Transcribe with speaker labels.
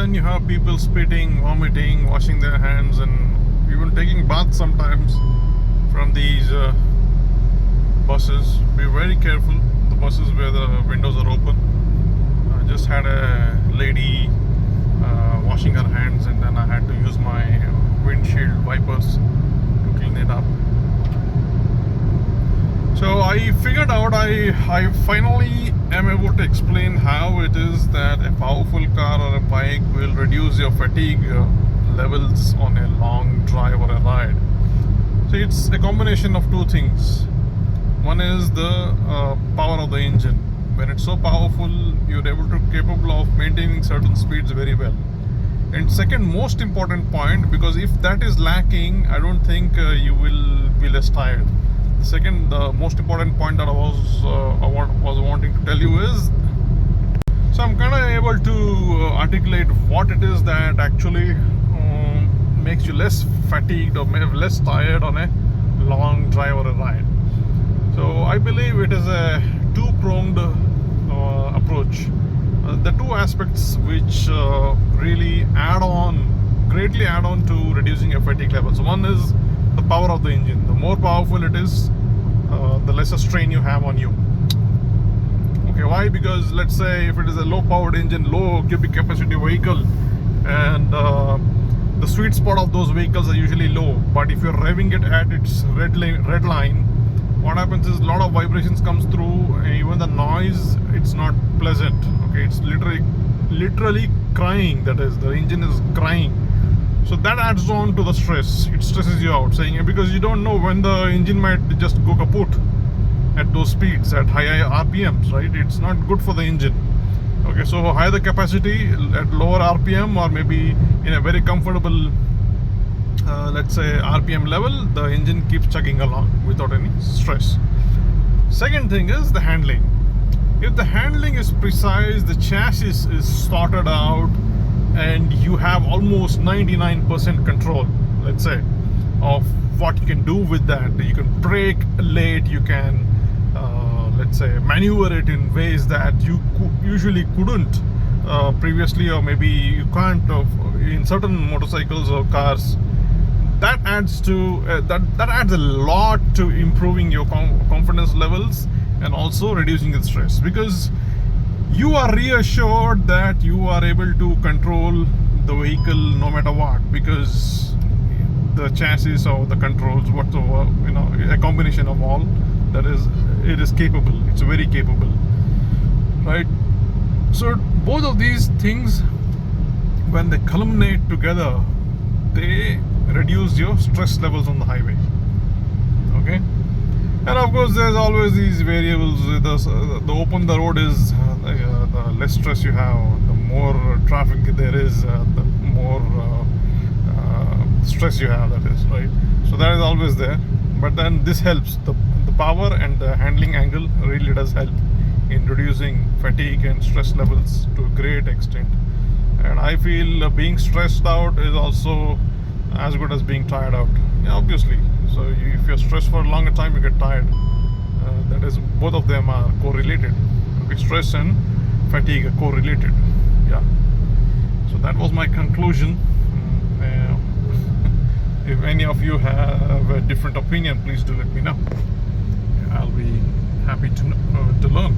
Speaker 1: then you have people spitting, vomiting, washing their hands, and even taking baths sometimes from these buses. Be very careful, the buses where the windows are open. I just had a lady washing her hands, and then I had to use my windshield wipers to clean it up. So I figured out, I finally am able to explain how it is that a powerful car or a bike will reduce your fatigue levels on a long drive or a ride. So it's a combination of two things. One is the power of the engine. When it's so powerful, you're capable of maintaining certain speeds very well. And second most important point, because if that is lacking, I don't think you will be less tired. The most important point that I was wanting to tell you is, so I'm kind of able to articulate what it is that actually makes you less fatigued or less tired on a long drive or a ride. So I believe it is a two-pronged approach. The two aspects which really greatly add on to reducing your fatigue levels. One is the power of the engine. The more powerful it is, the lesser strain you have on you. Okay, why? Because let's say if it is a low-powered engine, low cubic capacity vehicle, and the sweet spot of those vehicles are usually low. But if you're revving it at its red line, what happens is a lot of vibrations comes through. Even the noise, it's not pleasant. Okay, it's literally crying. That is, the engine is crying. So that adds on to the stress. It stresses you out, because you don't know when the engine might just go kaput at those speeds, at high RPMs, right? It's not good for the engine. Okay, so higher the capacity at lower RPM, or maybe in a very comfortable let's say RPM level, the engine keeps chugging along without any stress. Second thing is the handling. If the handling is precise, the chassis is sorted out, and you have almost 99% control, let's say, of what you can do with that. You can brake late, you can let's say maneuver it in ways that you usually couldn't previously, or maybe you can't in certain motorcycles or cars. That adds to that adds a lot to improving your confidence levels, and also reducing the stress, because you are reassured that you are able to control the vehicle no matter what, because the chassis or the controls, whatsoever, a combination of all, it is capable. It's very capable, right? So both of these things, when they culminate together, they reduce your stress levels on the highway. Okay, and of course there's always these variables. The open the road is, the less stress you have, the more traffic there is, the more stress you have, that is, right? So that is always there. But then this helps, the power and the handling angle really does help in reducing fatigue and stress levels to a great extent. And I feel being stressed out is also as good as being tired out, obviously. So if you're stressed for a longer time, you get tired. That is, both of them are correlated. Okay, stress and fatigue are correlated. Yeah. So that was my conclusion. If any of you have a different opinion, please do let me know. I'll be happy to learn.